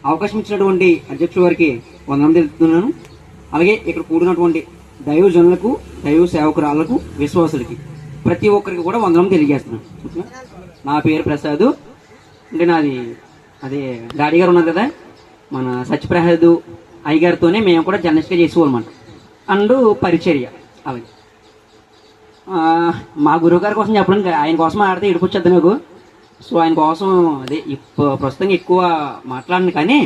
అవకాశం ఇచ్చినటువంటి అధ్యక్షుల వారికి వందనం తెలుపుతున్నాను. అలాగే ఇక్కడ కూడినటువంటి దైవజనులకు, దైవ సేవకురాళ్లకు, విశ్వాసులకి ప్రతి ఒక్కరికి కూడా వందనం తెలియజేస్తున్నాను. నా పేరు ప్రసాద్. అంటే నాది అదే డాడీ గారు ఉన్నారు కదా, మన సత్యప్రసాద్ అయ్యగారితోనే మేము కూడా జర్నలిస్ట్గా చేసేవాళ్ళమాట. అండ్ పరిచర్య. అలాగే మా గురువు గారి కోసం చెప్పడం, ఆయన కోసం ఆడితే ఇడిపొచ్చేద్దాం నాకు. సో ఆయన కోసం అదే ప్రస్తుతం ఎక్కువ మాట్లాడను, కానీ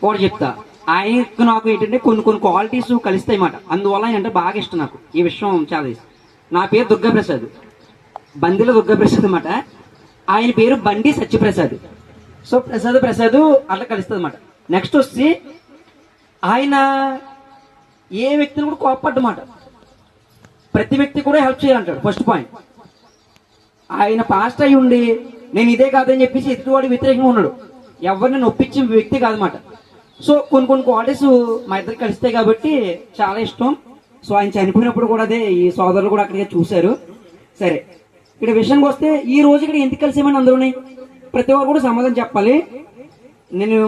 కూడా చెప్తా. ఆయనకు నాకు ఏంటంటే కొన్ని క్వాలిటీస్ కలుస్తాయి అన్నమాట. అందువల్ల ఏంటంటే బాగా ఇష్టం నాకు ఈ విషయం, చాలా ఇష్టం. నా పేరు దుర్గాప్రసాద్, బండిల దుర్గాప్రసాద్ అన్నమాట. ఆయన పేరు బండి సత్యప్రసాద్. సో ప్రసాద్ అట్లా కలుస్తుంది అన్నమాట. నెక్స్ట్ వచ్చి ఆయన ఏ వ్యక్తిని కూడా కోపడ్డమాట, ప్రతి వ్యక్తి కూడా హెల్ప్ చేయాలంటాడు. ఫస్ట్ పాయింట్, ఆయన పాస్ట్ అయి ఉండి నేను ఇదే కాదని చెప్పేసి ఎదుటివాడి వ్యతిరేకంగా ఉన్నాడు. ఎవరిని నొప్పించే వ్యక్తి కాదన్నమాట. సో కొన్ని క్వాలిటీస్ మా ఇద్దరికి కలుస్తాయి కాబట్టి చాలా ఇష్టం. సో ఆయన చనిపోయినప్పుడు కూడా అదే ఈ సోదరులు కూడా అక్కడికి చూశారు. సరే, ఇక్కడ విషయానికి వస్తే ఈ రోజు ఇక్కడ ఎందుకు కలిసేమని అందరూనే ప్రతి ఒక్కరు కూడా సమాధానం చెప్పాలి. నేను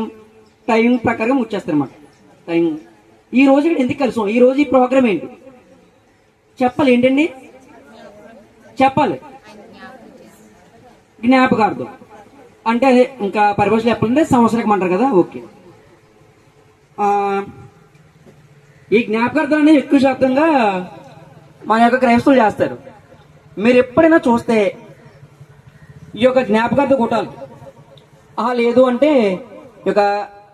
టైం ప్రకారం వచ్చేస్తాను అన్నమాట. టైం ఈ రోజు ఇక్కడ ఎందుకు కలిసాం, ఈ రోజు ఈ ప్రోగ్రామ్ ఏంటి చెప్పాలి. ఏంటండి చెప్పాలి? జ్ఞాపకార్థం అంటే అదే, ఇంకా పరిభాషలు చెప్పాలంటే సంవత్సరం అంటారు కదా. ఓకే, ఈ జ్ఞాపకార్థం అనేది ఎక్కువ శాతంగా మన యొక్క క్రైస్తవులు చేస్తారు. మీరు ఎప్పుడైనా చూస్తే ఈ యొక్క జ్ఞాపకార్థ కూటాలు లేదు అంటే ఈ యొక్క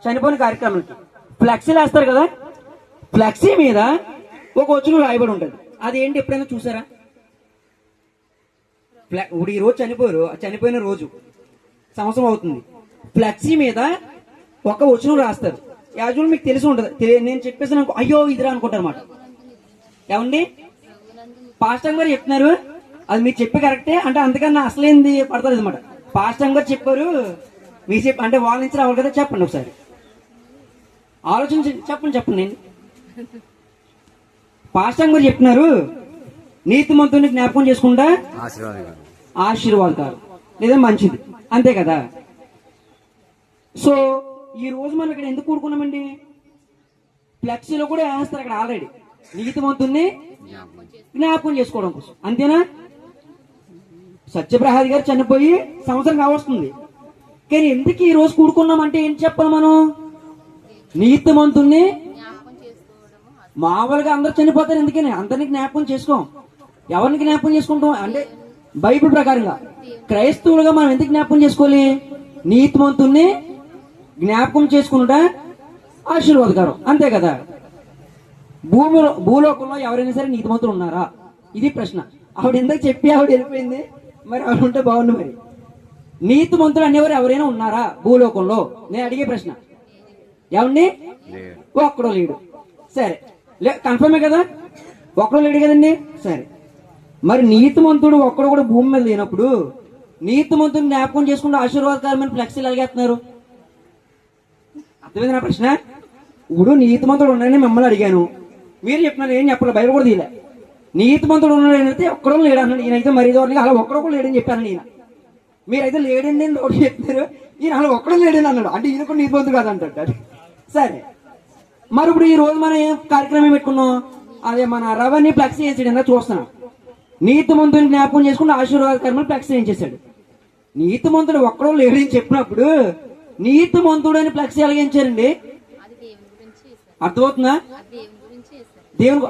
చనిపోయిన కార్యక్రమానికి ఫ్లెక్సీలు వేస్తారు కదా, ఫ్లెక్సీ మీద ఒక వచనం రాయబడి ఉంటుంది. అది ఏంటి ఎప్పుడైనా చూసారా? ఇప్పుడు ఈ రోజు చనిపోయిన రోజు సంవత్సరం అవుతుంది. ఫ్లెక్సీ మీద ఒక వచనం రాస్తారు. యాజులు మీకు తెలిసి ఉంటుంది. నేను చెప్పేసి అయ్యో ఇదిరా అనుకుంటారు అనమాట. ఏమండి, పాస్టర్ గారు చెప్తున్నారు, అది మీరు చెప్పే కరెక్టే అంటే అంతకన్నా అసలేంది పడతారు అనమాట. పాస్టర్ గారు చెప్పారు, మీరు అంటే వాళ్ళ నుంచి రావాలి కదా. చెప్పండి ఒకసారి, ఆలోచించి చెప్పండి. నేను పాస్టర్ గారు చెప్తున్నారు, నీతిమంతుని జ్ఞాపకం చేసుకుంటా ఆశీర్వాదకారు లేదా మంచిది, అంతే కదా. సో ఈ రోజు మనం ఇక్కడ ఎందుకు కూడుకున్నామండి? ఫ్లెక్సీలో కూడా వేస్తారు అక్కడ ఆల్రెడీ, నీతిమంతుని జ్ఞాపకం చేసుకోవడం కోసం, అంతేనా? సత్యప్రసాద్ గారు చనిపోయి సంవత్సరం కావస్తుంది, కానీ ఎందుకు ఈ రోజు కూడుకున్నామంటే ఏం చెప్పాలి మనం? నీతిమంతుని మామూలుగా అందరు చనిపోతారు, ఎందుకని అందరినీ జ్ఞాపకం చేసుకోం. ఎవరిని జ్ఞాపకం చేసుకుంటాం అంటే బైబిల్ ప్రకారంగా క్రైస్తవులుగా మనం ఎందుకు జ్ఞాపకం చేసుకోవాలి? నీతిమంతుణ్ణి జ్ఞాపకం చేసుకున్నట ఆశీర్వాదకరం, అంతే కదా. భూలోకంలో ఎవరైనా సరే నీతిమంతులు ఉన్నారా? ఇది ప్రశ్న. ఆవిడ ఎందుకు చెప్పి ఆవిడ వెళ్ళిపోయింది, మరి ఆవిడ ఉంటే బాగుంది. మరి నీతిమంతులు అనేవారు ఎవరైనా ఉన్నారా భూలోకంలో? నేను అడిగే ప్రశ్న. ఏమండి, ఒక్కడో లేడు. సరే, కన్ఫర్మే కదా, ఒక్కడో లేడు కదండి. సరే, మరి నీతిమంతుడు ఒక్కడు కూడా భూమి మీద లేనప్పుడు నీతిమంతుని జ్ఞాపకం చేసుకుంటూ ఆశీర్వాదకరమైన ఫ్లెక్సీలు అడిగేస్తున్నారు. అర్థమైంది నా ప్రశ్న? ఇప్పుడు నీతిమంతుడు ఉన్నాడని మిమ్మల్ని అడిగాను, మీరు చెప్తున్నారు ఏం చెప్పలేదు, బయట కూడా తీయలే. నీతిమంతుడు ఉన్నాడైతే ఒక్కడో లేడు అన్నాడు ఈయనైతే. మరి ఇదివరకు అలా ఒక్కడో కూడా లేడని చెప్పాను ఈయన. మీరైతే లేడండి అని ఒకటి చెప్తారు, ఈయన అలా ఒక్కడో లేడని అన్నాడు. అంటే ఈయన కూడా నీతిమంతుడు కాదంటాడు. సరే, మరి ఇప్పుడు ఈ రోజు మనం ఏం కార్యక్రమం పెట్టుకున్నాం? అదే మన రవని ఫ్లెక్సీ చేసాడు, చూస్తున్నాం. నీతిమంతుని జ్ఞాపకం చేసుకుంటే ఆశీర్వాదకరమైన ఫ్లెక్సీ ఏం చేశాడు? నీతిమంతుడు ఒక్కడో లేడని చెప్పినప్పుడు నీతిమంతుడు అని ఫ్లెక్సీ ఎలాగించారండి? అర్థమవుతుందా? దేవుని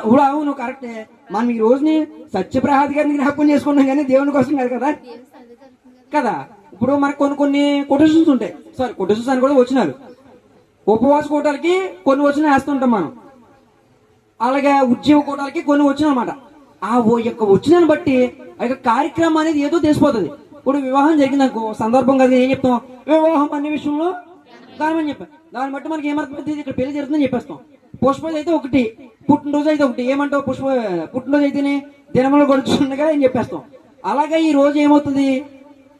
ఇప్పుడు అవును కరెక్టే. మనం ఈ రోజుని సత్యప్రసాద్ గారిని జ్ఞాపకం చేసుకున్నాం, కానీ దేవుని కోసం కాదు కదా. కదా, ఇప్పుడు మనకు కొన్ని కొటేషన్స్ ఉంటాయి. సారీ, కొటేషన్స్ అని కూడా వచ్చినారు. ఉపవాస కూటాలకి కొన్ని వచ్చిన వేస్తుంటాం మనం, అలాగే ఉద్యోగ కూటాలకి కొన్ని వచ్చిన అనమాట. ఆ యొక్క వచ్చినాన్ని బట్టి ఆ యొక్క కార్యక్రమం అనేది ఏదో తెలిసిపోతుంది. ఇప్పుడు వివాహం జరిగింది అనుకో, సందర్భం కదా, ఏం చెప్తాం? వివాహం అనే విషయంలో దాని చెప్పాం. దాన్ని బట్టి మనకి ఏమర్థం, ఇక్కడ పెళ్లి జరుగుతుందని చెప్పేస్తాం. పుష్పది అయితే ఒకటి, పుట్టినరోజు అయితే ఒకటి. ఏమంటావు? పుట్టినరోజు అయితేనే దినములు గడుచుండగా అని చెప్పేస్తాం. అలాగే ఈ రోజు ఏమవుతుంది?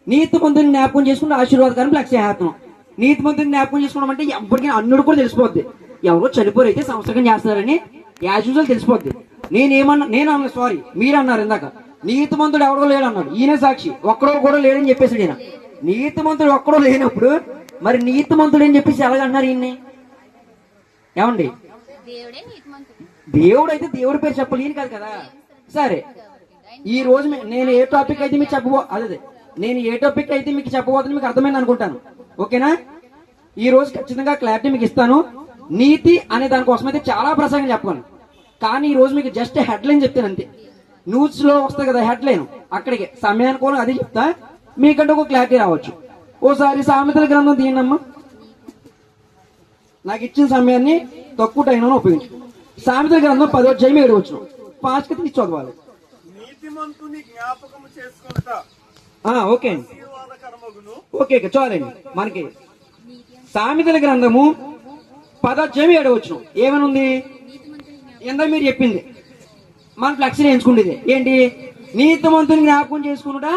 నీతిమంతుని జ్ఞాపకం చేసుకుంటే ఆశీర్వాదకరం ఫ్లెక్సీ వేస్తున్నాం. నీతిమంతుని జ్ఞాపకం చేసుకోవడం అంటే ఎవరికి అన్నుడు కూడా తెలిసిపోద్ది. ఎవరో చనిపోరు అయితే సంవత్సరం చేస్తున్నారని యాజ్ యూజువల్ తెలిసిపోద్ది. నేను సారీ, మీరు అన్నారు ఇందాక నీతిమంతుడు ఎవడో లేడు అన్నాడు. ఈయన సాక్షి, ఒక్కడో కూడా లేడని చెప్పేసాడు ఈయన. నీతిమంతుడు ఒక్కడో లేనప్పుడు మరి నీతిమంతుడు అని చెప్పేసి ఎలాగన్నారు ఈయన్ని? ఏమండి, దేవుడు అయితే దేవుడి పేరు చెప్పాలి, ఈయన కాదు కదా. సరే, ఈ రోజు నేను ఏ టాపిక్ అయితే మీకు అదే నేను ఏ టాపిక్ అయితే మీకు చెప్పబోతుంది మీకు అర్థమైంది అనుకుంటాను. ఓకేనా? ఈ రోజు ఖచ్చితంగా క్లారిటీ మీకు ఇస్తాను. నీతి అనే దానికోసం అయితే చాలా ప్రసంగం చెప్పాను, కానీ ఈ రోజు మీకు జస్ట్ హెడ్ లైన్ చెప్తాను అంతే. న్యూస్ లో వస్తాయి కదా హెడ్ లైన్, అక్కడికి సమయానుకూలం అది చెప్తా, మీకంటే ఒక క్లారిటీ రావచ్చు. ఓసారి సామెతల గ్రంథం తీయనమ్మా, నాకు ఇచ్చిన సమయాన్ని తక్కువ టైంలో ఉపయోగించు. సామెతల గ్రంథం 10వ అధ్యాయం 7వ వచనం ఫాస్ట్ గా తీసి చదవాలి. ఓకే అండి, ఓకే చాలండి. మనకి సామెతల గ్రంథము 10వ అధ్యాయం 7వ వచనం ఏమనుంది? ఎంత మీరు చెప్పింది మన ఫ్లెక్సీలు ఎంచుకుండేది ఏంటి? నీతిమంతుని జ్ఞాపకం చేసుకున్నట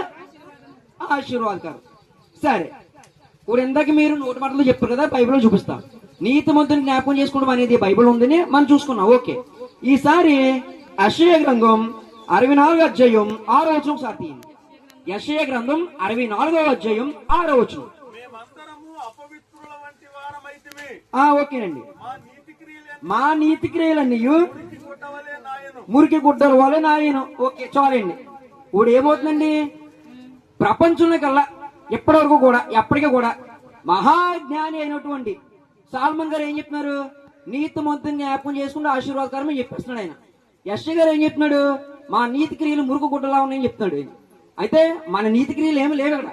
ఆశీర్వాదకరం. సరే, ఇప్పుడు ఇందాక మీరు నోటి మాటలు చెప్పారు కదా, బైబిల్లో చూపిస్తాం. నీతిమంతుని జ్ఞాపకం చేసుకోవడం అనేది బైబిల్ ఉందని మనం చూసుకున్నాం. ఓకే, ఈసారి యెషయా గ్రంథం 64వ అధ్యాయం 6వ వచనం ఒకసారి తీయండి. యెషయా గ్రంథం 64వ అధ్యాయం 6వ వచనం. ఓకేనండి. మా నీతి క్రియలన్నీ మురికి గుడ్డల వలె నాయను. ఓకే చాలండి. ఇప్పుడు ఏమవుతుందండి? ప్రపంచంలో కల్లా ఎప్పటివరకు కూడా ఎప్పటికీ కూడా మహాజ్ఞాని అయినటువంటి సాల్మన్ గారు ఏం చెప్తున్నారు? నీతిమంతుని జ్ఞాపకం చేసుకుంటే ఆశీర్వాదకరం అని చెప్పేస్తున్నాడు ఆయన. యెషయా గారు ఏం చెప్తున్నాడు? మా నీతి క్రియలు మురుకు గుడ్డలా ఉన్నాయని చెప్తున్నాడు. అయితే మన నీతి క్రియలు ఏమి లేవు అక్కడ,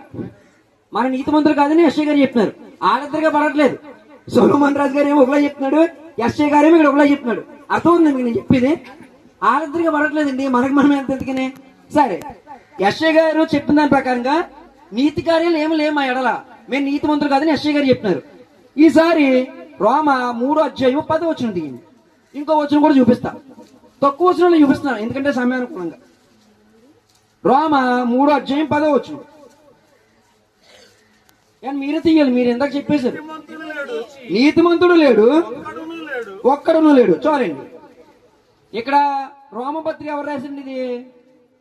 మన నీతిమంతులు కాదని యెషయా గారు చెప్తున్నారు. ఆడద్దరిగా పడట్లేదు. సొలొమోన్ రాజు గారు ఏమో ఒకలా చెప్తున్నాడు, యెషయా గారు ఏమో ఇక్కడ ఒకలా చెప్తున్నాడు. అర్థం ఉంది మీకు నేను చెప్పేది? ఆడద్దరిగా పడట్లేదండి, మనకు మనం ఎంత ఎందుకనే. సరే, యెషయా గారు చెప్పిన దాని ప్రకారంగా నీతి కార్యాలు ఏమి లేవు మా ఎడల, మేము నీతిమంతులు కాదని యెషయా గారు చెప్తున్నారు. ఈసారి రోమ 3వ అధ్యాయం 10వ వచనం దిగింది. ఇంకో వచనం కూడా చూపిస్తా, తక్కువ వచనంలో చూపిస్తున్నాను ఎందుకంటే సమయానుకూలంగా. రోమ 3వ అధ్యాయం 10వ వచనం. కానీ మీరే తీయాలి, మీరు ఎందాక చెప్పేశారు. నీతిమంతుడు లేడు, ఒక్కడును లేడు. చాలండి. ఇక్కడ రోమపత్రిక ఎవరు రాశాడు? ఇది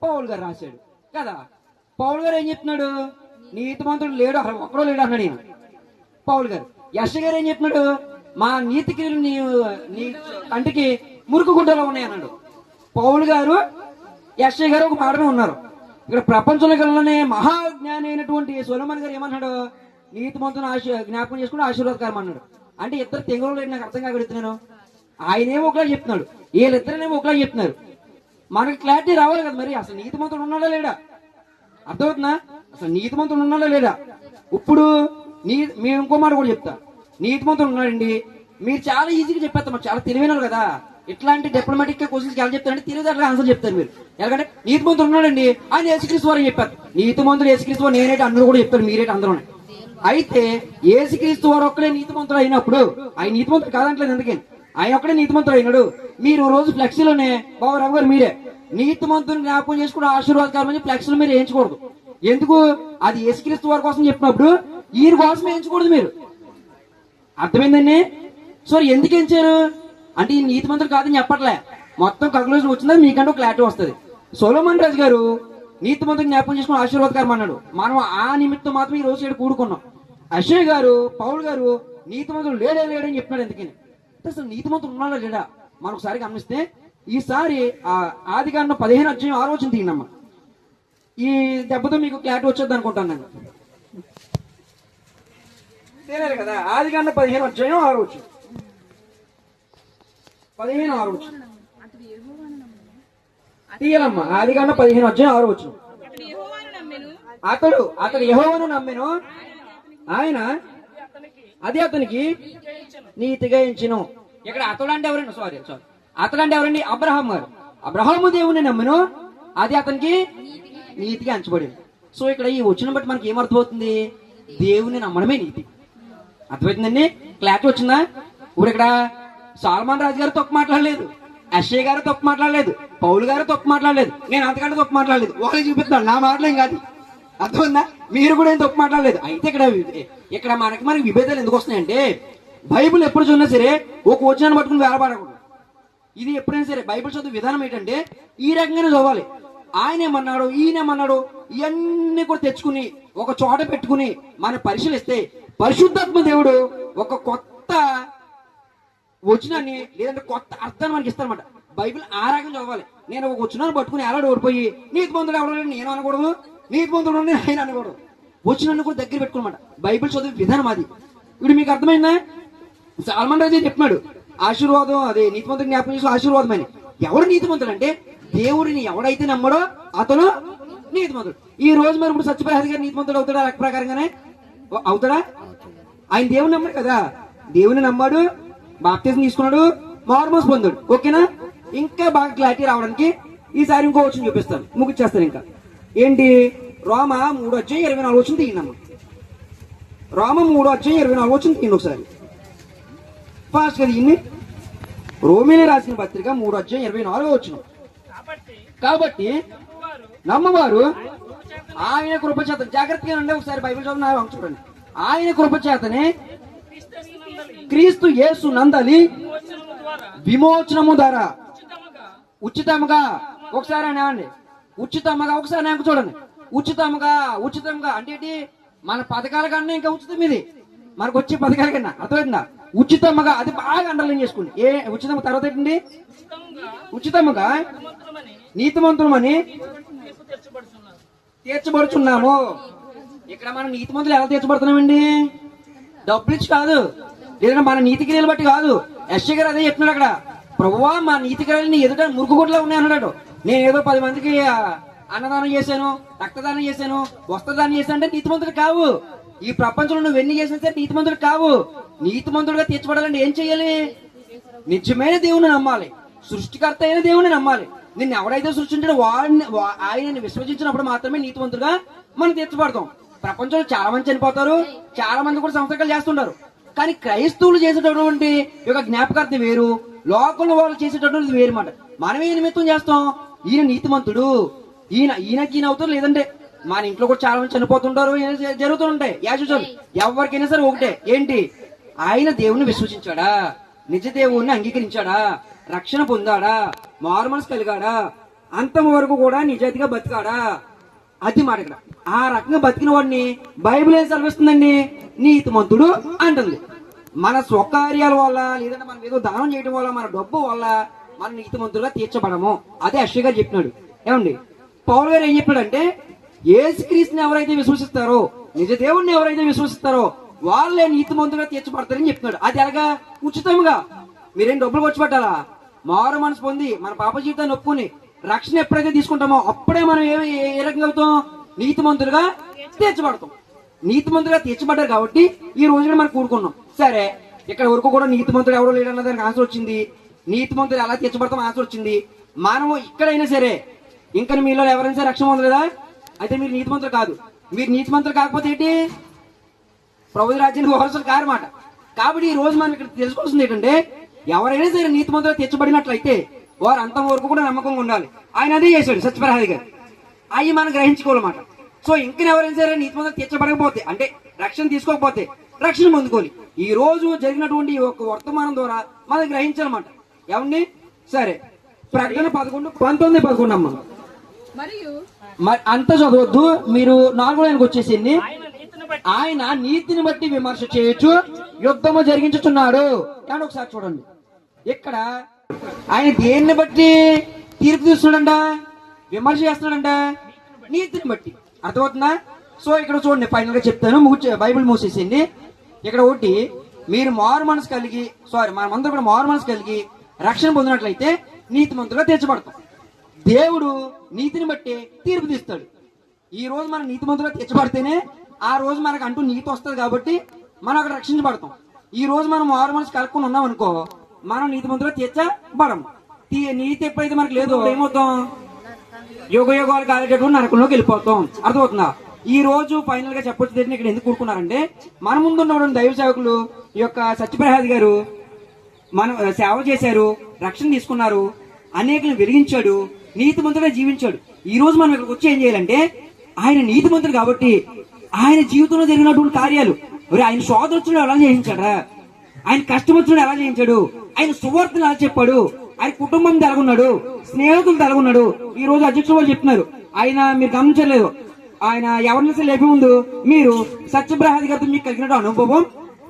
పౌలు గారు రాశాడు కదా. పౌలు గారు ఏం చెప్తున్నాడు? నీతిమంతుడు లేడు, అసలు ఒక్కడో లేడు అన్నాడు నేను. పౌలు గారు. యెషయా గారు ఏం చెప్తున్నాడు? మా నీతి క్రియలు నీ కంటికి మురుకు గుడ్డలో ఉన్నాయి అన్నాడు. పౌలు గారు యెషయా గారు ఒక మాటనే ఉన్నారు. ఇక్కడ ప్రపంచంలో కల్లానే మహాజ్ఞాని అయినటువంటి సొలొమోన్ గారు ఏమన్నాడు? నీతిమంతుని జ్ఞాపకం చేసుకుంటే ఆశీర్వాదకరం అన్నాడు. అంటే ఇద్దరు తెగులు లేదు, నాకు అర్థం కాగలుగుతున్నాను. ఆయనేమో ఒకలా చెప్తున్నాడు, వీళ్ళిద్దరేమో ఒకలా చెప్తున్నారు. మనకి క్లారిటీ రావాలి కదా. మరి అసలు నీతిమంతుడు ఉన్నాడా లేడా? అర్థమవుతుందా? అసలు నీతిమంతుడు ఉన్నాడా లేడా? ఇప్పుడు మేము ఇంకో మాట కూడా చెప్తా. నీతిమంతుడు ఉన్నాడండి, మీరు చాలా ఈజీగా చెప్పేస్తాం, చాలా తెలివైన కదా. ఇట్లాంటి డిప్లొమాటిక్ క్వశ్చన్స్ ఎలా చెప్తారంటే తెలివితేటలు ఆన్సర్ చెప్తారు మీరు. ఎందుకంటే నీతిమంతుడు ఉన్నాడండి, ఆయన యేసుక్రీస్తు వారు చెప్పారు. నీతిమంతుడు యేసుక్రీస్తు వారు నేనేటి అందరూ కూడా చెప్తారు, మీరేటి అందరూ. అయితే యేసుక్రీస్తు వారు ఒక్కడే నీతిమంతుడు అయినప్పుడు ఆయన నీతిమంతుడు కాదంటలేదు. ఎందుకని ఆయన ఒక్కడే నీతిమంతుడు అయినాడు. మీరు రోజు ఫ్లెక్సీలోనే బాబురావు గారు మీరే నీతిమంతుని జ్ఞాపకం చేసుకుని ఆశీర్వాదకరం అని ఫ్లెక్సీలు మీరు వేయించకూడదు. ఎందుకు? అది యేసుక్రీస్తు వారి కోసం చెప్పినప్పుడు ఈయన కోసం వేయించకూడదు మీరు. అర్థమైందండి? సో ఎందుకు ఎంచారు అంటే ఈ నీతిమంతుడు కాదని చెప్పట్లే, మొత్తం కంక్లూజన్ వచ్చిందా మీకంటూ క్లారిటీ వస్తుంది. సొలొమోన్ రాజు గారు నీతిమంతుని జ్ఞాపకం చేసుకుని ఆశీర్వాదకరం అన్నాడు. మనం ఆ నిమిత్తం మాత్రం ఈ రోజు ఇక్కడ కూడుకున్నాం. యెషయా గారు పౌలు గారు నీతిమంతుడు లేడని చెప్తున్నాడు. ఎందుకని అసలు నీతిమంతుడు ఉన్నాడా లేడా మనం ఒకసారి గమనిస్తే, ఈసారి ఆదికాండం 15వ అధ్యాయం 6వ వచనం తీయండమ్మా. ఈ దెబ్బతో మీకు క్లారిటీ వచ్చేది అనుకుంటాను నేను. తెలియదు కదా, ఆదికాండం 15వ అధ్యాయం 6వ వచనం. 15:6 వచనం తీయాలమ్మా. ఆదికాండం 15వ అధ్యాయం 6వ వచనం. అతడు యెహోవాను నమ్మెను, ఆయన అది అతనికి నీతిగా ఎంచెను. ఇక్కడ అతడు అంటే ఎవరండి? సారీ అతడు అంటే ఎవరండి? అబ్రహాం గారు. అబ్రహాము దేవుని నమ్మెను, అది అతనికి నీతిగా ఎంచబడింది. సో ఇక్కడ ఈ వచనం బట్టి మనకి ఏమర్థమవుతుంది? దేవుని నమ్మడమే నీతి. అర్థమవుతుందండి? క్లారిటీ వచ్చిందా? ఇప్పుడు ఇక్కడ సొలొమోన్ రాజు గారు తప్పు మాట్లాడలేదు, యెషయా గారు తప్పు మాట్లాడలేదు, పౌలు గారు తప్పు మాట్లాడలేదు, నేను అంతకంటే తప్పు మాట్లాడలేదు. వాళ్ళకి చూపిస్తాను, నా మాటలేం కాదు. అర్థమైందా? మీరు కూడా ఏం తప్పు మాట్లాడలేదు. అయితే ఇక్కడ మనకి విభేదాలు ఎందుకు వస్తున్నాయంటే, బైబిల్ ఎప్పుడు చూసినా సరే ఒక వచనాన్ని పట్టుకుని వేలపాడకూడదు. ఇది ఎప్పుడైనా సరే బైబిల్ చదువు విధానం ఏంటంటే ఈ రకంగానే చదవాలి. ఆయన ఏమన్నాడు, ఈయనేమన్నాడు, ఇవన్నీ కూడా తెచ్చుకుని ఒక చోట పెట్టుకుని మనం పరిశీలిస్తే పరిశుద్ధాత్మ దేవుడు ఒక కొత్త వచనాన్ని లేదంటే కొత్త అర్థాన్ని మనకి ఇస్తారన్నమాట. బైబిల్ ఆ రకం చదవాలి. నేను ఒక వచనాన్ని పట్టుకుని ఎలా ఓడిపోయి నీతి మంతుడు ఎవడో నేను అనకూడదు, నీతి మంతుడు ఆయన అనకూడదు. వచనాన్ని కూడా దగ్గర పెట్టుకోనమాట. బైబిల్ చదివే విధానం అది. ఇప్పుడు మీకు అర్థమైందా? సల్మాన్ రాజు చెప్పినాడు ఆశీర్వాదం, అదే నీతి మంతుడు జ్ఞాపకం చేసి ఆశీర్వాదం అని. ఎవరు నీతి మంతుడు అంటే దేవుడిని ఎవడైతే నమ్మడో అతను నీతి మంతుడు. ఈ రోజు మరి ఇప్పుడు సత్యప్రసాద్ గారు నీతి మంతుడు అవుతాడా? లెక్క ప్రకారంగానే అవుతాడా? ఆయన దేవుని నమ్మాడు కదా, దేవుని నమ్మాడు, బాప్తిజం తీసుకున్నాడు, మారుమోసు పొందాడు. ఓకేనా? ఇంకా బాగా క్లారిటీ రావడానికి ఈసారి ఇంకో వచనం చూపిస్తాను, ముగిచ్చేస్తాను. ఇంకా ఏంటి? రోమ 3:24 తీయండి. రోమ 3:24 తీయండి ఒకసారి ఫాస్ట్ గా తీయండి. రోమిలే రాసిన పత్రిక 3:24 కాబట్టి నమ్మవారు ఆయన కృపచేత, జాగ్రత్తగా ఉండే ఒకసారి బైబిల్ చదువు చూడండి. ఆయన కృపచేతనే క్రీస్తు యేసు నందలి విమోచనము ద్వారా ఉచితముగా, ఒకసారి అనేవండి ఉచితముగా, ఒకసారి నాకు చూడండి. ఉచితముగా అంటే ఏంటి? మన పథకాల కన్నా ఇంకా ఉచితం ఇది, మనకు వచ్చే పథకాల కన్నా. అర్థమైందా? ఉచితముగా, అది బాగా అండర్లైన్ చేసుకోండి. ఏ ఉచితం తర్వాత ఏంటండి? ఉచితముగా నీతిమంతులమని తీర్చబడుచున్నాము. ఇక్కడ మనం నీతిమంతులు ఎలా తీర్చబడుతున్నామండి? డబ్బులు ఇచ్చి కాదు, లేదంటే మన నీతి క్రియలు బట్టి కాదు. యెషయా గారు అదే చెప్తున్నాడు అక్కడ. ప్రభువా మా నీతి క్రియలు ఎదుట మురుగుగుడ్లా ఉన్నాయి అన్నాడు. నేను ఏదో 10 మందికి అన్నదానం చేశాను, రక్తదానం చేశాను, వస్త్రదానం చేశాను అంటే నీతిమంతుడు కావు. ఈ ప్రపంచంలో నువ్వు ఎన్ని చేసినా సరే నీతిమంతుడు కావు. నీతిమంతుడుగా తీర్చబడాలంటే ఏం చెయ్యాలి? నిజమైన దేవుని నమ్మాలి, సృష్టికర్త అయిన దేవుని నమ్మాలి. నిన్ను ఎవడైతే సృష్టించాడో వాడిని, ఆయనని విశ్వసించినప్పుడు మాత్రమే నీతిమంతుడుగా మనం తీర్చబడతాం. ప్రపంచంలో చాలా మంది చనిపోతారు, చాలా మంది కూడా సంస్కారాలు చేస్తుంటారు. కానీ క్రైస్తవులు చేసేటటువంటి యొక్క జ్ఞాపకార్థం వేరు, లోకంలో వాళ్ళు చేసేటటువంటిది వేరు మాట. మనమే నిమిత్తం చేస్తాం. ఈయన నీతిమంతుడు, ఈయనకి అవుతారు. లేదంటే మన ఇంట్లో కూడా చాలా మంది చనిపోతుంటారు, జరుగుతూ ఉంటాయి. యాజుచాలు ఎవరికైనా సరే ఒకటే ఏంటి? ఆయన దేవుణ్ణి విశ్వసించాడా, నిజ దేవుణ్ణి అంగీకరించాడా, రక్షణ పొందాడా, మారు మనసు కలిగాడా, అంతం వరకు కూడా నిజాయితీగా బతికాడా, అది మాట ఇక్కడ. ఆ రకంగా బతికిన వాడిని బైబిల్ ఏం సెలవిస్తుందండి? నీతిమంతుడు అంటుంది. మన స్వకార్యాల వల్ల, లేదంటే మనం ఏదో దానం చేయడం వల్ల, మన డబ్బు వల్ల మన నీతిమంతులుగా తీర్చబడము. అదే యెషయా గారు చెప్పినాడు. ఏమండి? పౌలు గారు ఏం చెప్పాడంటే యేసుక్రీస్తుని ఎవరైతే విశ్వసిస్తారో, నిజ దేవుణ్ణి ఎవరైతే విశ్వసిస్తారో వాళ్ళే నీతిమంతులుగా తీర్చబడతారని చెప్తున్నాడు. అది ఎలాగా? ఉచితంగా. మీరేం డబ్బులు ఖర్చు పెట్టాలా? మారు మనసు పొంది మన పాప జీవితాన్ని ఒప్పుకుని రక్షణ ఎప్పుడైతే తీసుకుంటామో అప్పుడే మనం ఏ రకంగా అవుతాం? నీతిమంతులుగా తీర్చబడతాం. నీతిమంతులుగా తీర్చబడ్డారు కాబట్టి ఈ రోజున మనం కూడుకున్నాం. సరే, ఇక్కడ వరకు కూడా నీతిమంతుడు ఎవరో లేడన్న దానికి ఆన్సర్ వచ్చింది. నీతిమంతులు ఎలా తీర్చబడతాం ఆన్సర్ వచ్చింది. మనము ఇక్కడైనా సరే ఇంకా మీలో ఎవరైనా సరే రక్షణ పొందలేదా? అయితే మీరు నీతిమంతులు కాదు. మీరు నీతిమంతులు కాకపోతే ఏంటి? ప్రభుత్వ రాజ్యానికి వారసులు కారన్నమాట. కాబట్టి ఈ రోజు మనం ఇక్కడ తెలుసుకోవాల్సింది ఏంటంటే ఎవరైనా సరే నీతిమంతులుగా తీర్చబడినట్లయితే వారు అంతం వరకు కూడా నమ్మకంగా ఉండాలి. ఆయన అదే చేశాడు సత్యప్రసాద్ గారు. అవి మనం గ్రహించుకోవాలన్నమాట. సో ఇంకా ఎవరైనా సరే నీతిమంతులు తీర్చబడకపోతే, అంటే రక్షణ తీసుకోకపోతే రక్షణ పొందుకోవాలి. ఈ రోజు జరిగినటువంటి ఒక వర్తమానం ద్వారా మనం గ్రహించాలన్నమాట. ఏమండి? సరే, ప్రకటన 11:19 అమ్మ. మరి అంత చదవద్దు, మీరు 4వ లైన్కి వచ్చేసింది. ఆయన నీతిని బట్టి విమర్శ చేయొచ్చు, యుద్ధము జరిగించుచున్నాడు. ఏమంటే ఒకసారి చూడండి, ఇక్కడ ఆయన దేన్ని బట్టి తీర్పు తీస్తున్నాడంట? విమర్శ చేస్తున్నాడంట నీతిని బట్టి. అర్థమవుతుందా? సో ఇక్కడ చూడండి, ఫైనల్ గా చెప్తాను, బైబిల్ మూసేసింది. ఇక్కడ ఒకటి, మీరు మారు మనసు కలిగి, మనమందరూ కూడా మారు మనసు కలిగి రక్షణ పొందినట్లయితే నీతిమంతులుగా తీర్చబడతాం. దేవుడు నీతిని బట్టి తీర్పు తీస్తాడు. ఈ రోజు మనం నీతిమంతులుగా తీర్చబడితేనే ఆ రోజు మనకు అంటూ నీతి వస్తుంది కాబట్టి మనం అక్కడ రక్షించబడతాం. ఈ రోజు మనం మారు మనసు కలుపుకొని ఉన్నాం అనుకో, మనం నీతిమంతులుగా తీర్చబడం. నీతి ఎప్పుడైతే మనకు లేదో ఏమవుతాం? యుగ యుగాలు కాలేటటువంటి నరకంలోకి వెళ్ళిపోతాం. అర్థమవుతుందా? ఈ రోజు ఫైనల్ గా చెప్పొచ్చు ఇక్కడ ఎందుకు కూడుకున్నారంటే, మన ముందు ఉన్నటువంటి దైవ సేవకులు ఈ యొక్క సత్యప్రసాద్ గారు మనం సేవ చేశారు, రక్షణ తీసుకున్నారు, అనేకలను వెలిగించాడు, నీతిమంతుడుగా జీవించాడు. ఈ రోజు మనం ఇక్కడికి వచ్చి ఏం చేయాలంటే, ఆయన నీతిమంతుడు కాబట్టి ఆయన జీవితంలో జరిగినటువంటి కార్యాలు, ఆయన సోదరు వచ్చిన ఎలా చేయించాడా, ఆయన కష్టం వచ్చిన ఎలా చేయించాడు, ఆయన సువార్తను ఎలా చెప్పాడు, ఆయన కుటుంబం తెలగొన్నాడు, స్నేహితులు తెలగొన్నాడు. ఈ రోజు అధ్యక్షుడు వాళ్ళు చెప్తున్నారు, ఆయన మీరు గమనించలేదు, ఆయన ఎవరిని లేపే ముందు మీరు సత్యప్రహాది గారితో మీకు కలిగిన అనుభవం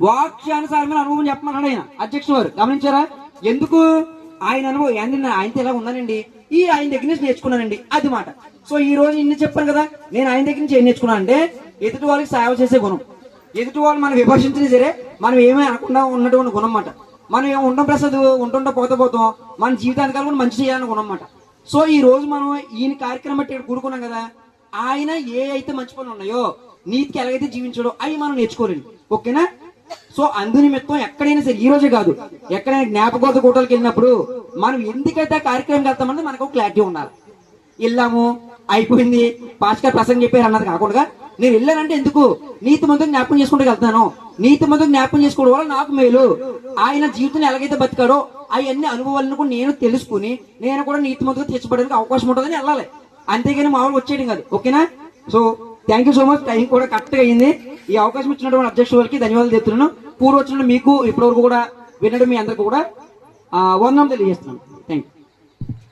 వాక్యానుసారమైన అనుభవం చెప్పమన్నాడు ఆయన అధ్యక్షుడు వారు. గమనించారా? ఎందుకు ఆయన అనుభవం ఏంటంటే ఆయనతో ఇలా ఉన్నానండి, ఈ ఆయన దగ్గర నుంచి నేర్చుకున్నానండి, అది మాట. సో ఈ రోజు ఇన్ని చెప్పాను కదా, నేను ఆయన దగ్గర నుంచి ఏం నేర్చుకున్నాను అంటే ఎదుటి వాళ్ళకి సేవ చేసే గుణం, ఎదుటి వాళ్ళు మనం విమర్శించినా సరే మనం ఏమీ అనకుండా ఉన్నటువంటి గుణం అన్నమాట. మనం ఏమి ఉండడం ప్రసాద్ ఉంటుంటా పోతాం మన జీవితానికి కూడా మంచి చేయాలని గుణం అన్నమాట. సో ఈ రోజు మనం ఈయన కార్యక్రమం బట్టి ఇక్కడ కూడుకున్నాం కదా, ఆయన ఏ అయితే మంచి పనులు ఉన్నాయో నీతికి ఎలాగైతే జీవించాడో అవి మనం నేర్చుకోలేండి. ఓకేనా? సో అందు నిమిత్తం ఎక్కడైనా సరే ఈ రోజే కాదు, ఎక్కడైనా జ్ఞాపకోత కూటలకు వెళ్ళినప్పుడు మనం ఎందుకైతే కార్యక్రమం వెళ్తామన్నది మనకు క్లారిటీ ఉండాలి. వెళ్ళాము అయిపోయింది పాస్టర్ ప్రసంగం చెప్పారు అన్నది కాకుండా నేను వెళ్ళానంటే ఎందుకు నీతి మందుకు జ్ఞాపకం చేసుకుంటూ వెళ్తాను, నీతి మందుకు జ్ఞాపకం చేసుకోవడం వల్ల నాకు మేలు, ఆయన జీవితంలో ఎలాగైతే బతికాడో అవన్నీ అనుభవాలను కూడా నేను తెలుసుకుని నేను కూడా నీతి మందుకు తెచ్చబడడానికి అవకాశం ఉంటుందని వెళ్ళాలి. అంతేగాని మామూలుగా వచ్చేయడం కాదు. ఓకేనా? So thank you so much. Time కూడా కరెక్ట్ గా అయింది. ఈ అవకాశం ఇచ్చినటువంటి అధ్యక్షుల వారికి ధన్యవాదాలు చెప్తున్నాను. పూర్వచనంలో మీకు ఇప్పటివరకు కూడా వినడం మీ అందరికీ కూడా వందనం తెలియజేస్తున్నాను. Thank you.